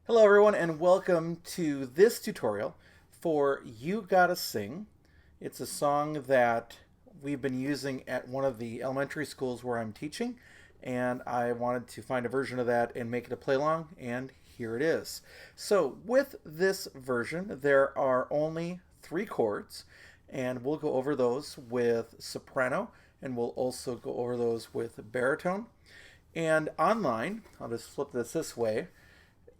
Hello everyone and welcome to this tutorial for You Gotta Sing. It's a song that we've been using at one of the elementary schools where I'm teaching, and I wanted to find a version of that and make it a play along, and here it is. So with this version there are only 3 chords, and we'll go over those with soprano, and we'll also go over those with baritone. And online, I'll just flip this way,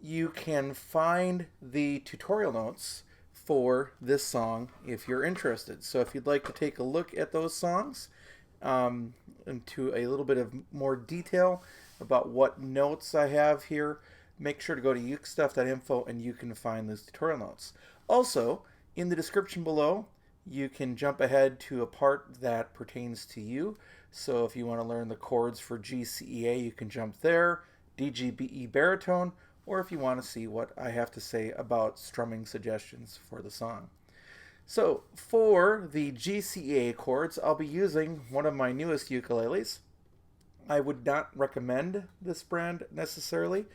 you can find the tutorial notes for this song if you're interested. So if you'd like to take a look at those songs into a little bit of more detail about what notes I have here, make sure to go to ukestuff.info and you can find those tutorial notes. Also, in the description below, you can jump ahead to a part that pertains to you. So if you want to learn the chords for GCEA, you can jump there, DGBE baritone, or if you want to see what I have to say about strumming suggestions for the song. So for the GCEA chords, I'll be using one of my newest ukuleles. I would not recommend this brand necessarily.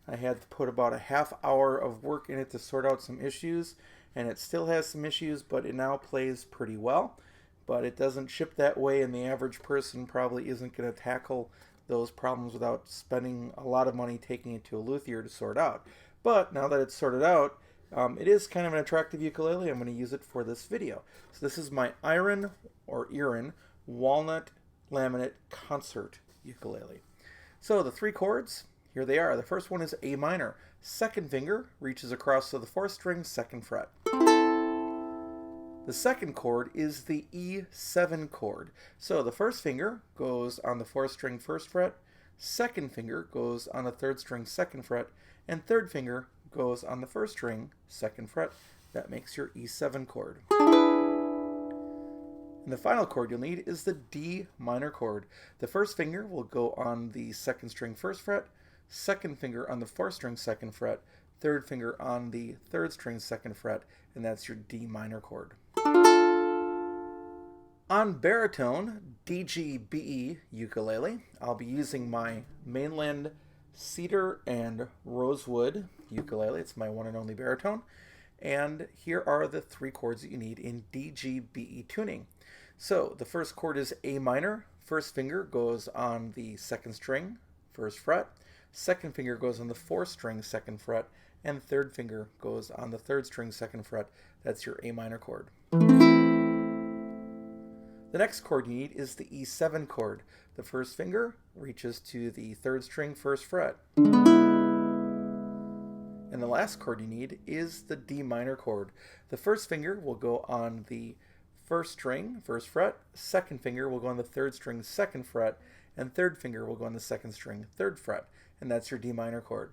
I had to put about a half hour of work in it to sort out some issues, and it still has some issues, but it now plays pretty well. But it doesn't ship that way, and the average person probably isn't going to tackle those problems without spending a lot of money taking it to a luthier to sort out. But now that it's sorted out, it is kind of an attractive ukulele. I'm going to use it for this video. So this is my Iron Walnut Laminate Concert ukulele. So the 3 chords, here they are. The first one is A minor. Second finger reaches across to the 4th string, 2nd fret. The second chord is the E7 chord. So the first finger goes on the 4th string, 1st fret, second finger goes on the 3rd string, 2nd fret, and third finger goes on the 1st string, 2nd fret. That makes your E7 chord. And the final chord you'll need is the D minor chord. The first finger will go on the 2nd string, 1st fret, second finger on the 4th string, 2nd fret, third finger on the 3rd string, 2nd fret, and that's your D minor chord. On baritone, DGBE ukulele, I'll be using my Mainland Cedar and Rosewood ukulele. It's my one and only baritone. And here are the 3 chords that you need in DGBE tuning. So the first chord is A minor. First finger goes on the 2nd string, 1st fret. Second finger goes on the 4th string, 2nd fret. And third finger goes on the 3rd string, 2nd fret. That's your A minor chord. The next chord you need is the E7 chord. The first finger reaches to the 3rd string, 1st fret. And the last chord you need is the D minor chord. The first finger will go on the 1st string, 1st fret. Second finger will go on the 3rd string, 2nd fret. And third finger will go on the 2nd string, 3rd fret. And that's your D minor chord.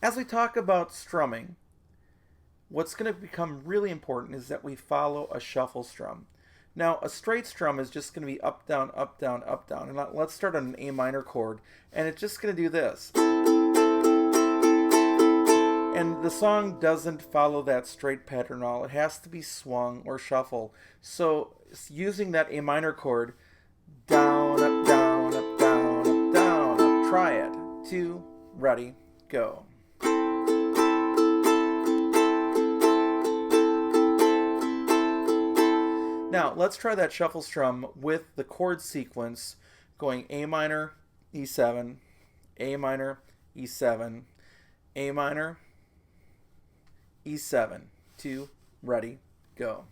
As we talk about strumming, what's going to become really important is that we follow a shuffle strum. Now, a straight strum is just going to be up, down, up, down, up, down. And let's start on an A minor chord, and it's just going to do this. And the song doesn't follow that straight pattern at all. It has to be swung or shuffle. So using that A minor chord, down, up, down, up, down, up, down, up. Try it. 2, ready, go. Now, let's try that shuffle strum with the chord sequence going A minor, E7, A minor, E7, A minor, E7. 2, ready, go.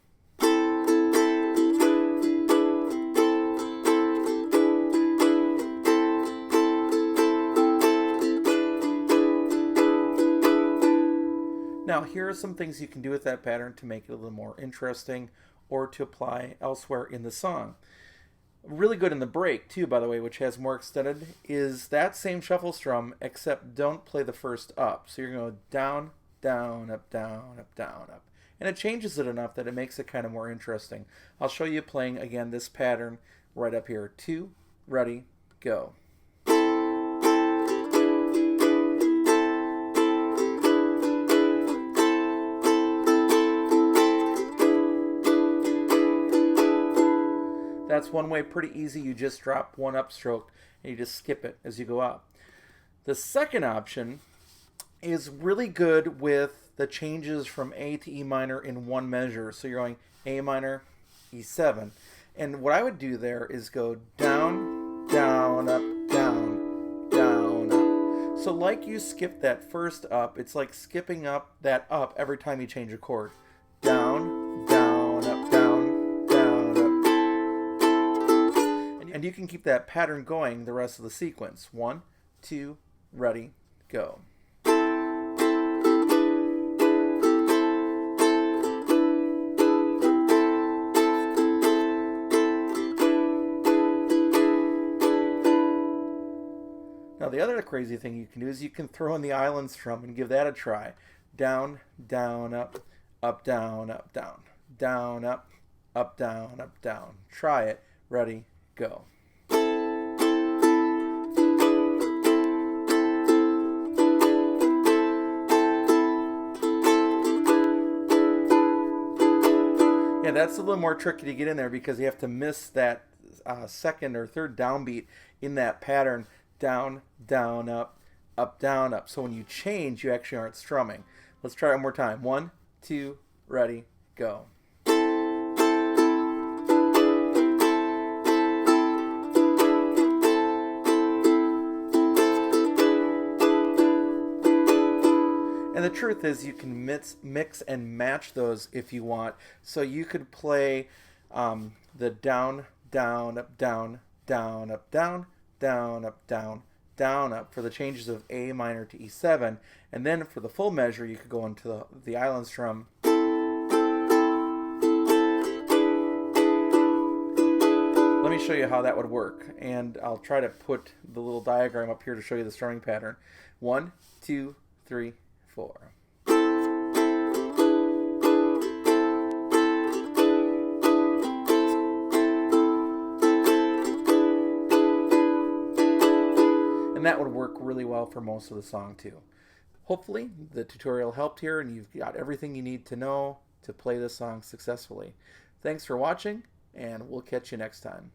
Now, here are some things you can do with that pattern to make it a little more interesting or to apply elsewhere in the song. Really good in the break, too, by the way, which has more extended, is that same shuffle strum, except don't play the first up. So you're going to go down, down, up, down, up, down, up. And it changes it enough that it makes it kind of more interesting. I'll show you playing, again, this pattern right up here. 2, ready, go. That's one way, pretty easy. You just drop one upstroke and you just skip it as you go up. The second option is really good with the changes from A to E minor in one measure. So you're going A minor, E7. And what I would do there is go down, down, up, down, down, up. So like you skip that first up, it's like skipping up that up every time you change a chord. Down, down, up, down, down, up. And you can keep that pattern going the rest of the sequence. 1, 2, ready, go. Now the other crazy thing you can do is you can throw in the island strum and give that a try. Down, down, up, down, down, down, up, down, down. Try it. Ready, go. Yeah, that's a little more tricky to get in there because you have to miss that second or third downbeat in that pattern. Down, down, up, down, up. So when you change, you actually aren't strumming. Let's try it one more time. 1, 2, ready, go. And the truth is you can mix and match those if you want. So you could play the down, down, up, down, down, up, down, down, up, down, down, up for the changes of A minor to E7. And then for the full measure, you could go into the island strum. Let me show you how that would work. And I'll try to put the little diagram up here to show you the strumming pattern. 1, 2, 3, 4. And that would work really well for most of the song too. Hopefully the tutorial helped here and you've got everything you need to know to play this song successfully. Thanks for watching and we'll catch you next time.